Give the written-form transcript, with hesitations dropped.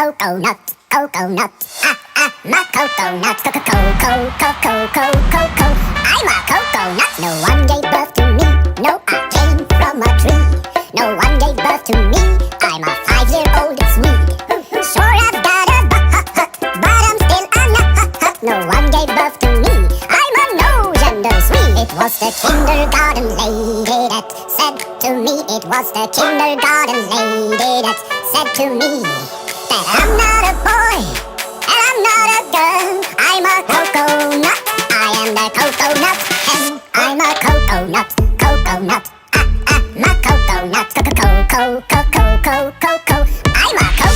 coconut, coconut. My coconut, co-co-co-co-co-co-co-co. I'm a coconut. No one gave birth to me. No, I came from a tree. No one gave birth to me. I'm a 5-year-old Swede. Sure, I've got a butt, but I'm still a nut. No one gave birth to me. I'm a no-gender Swede. It was the kindergarten lady that said to me. It was the kindergarten lady that said to me that I'm not a boy and I'm not a girl.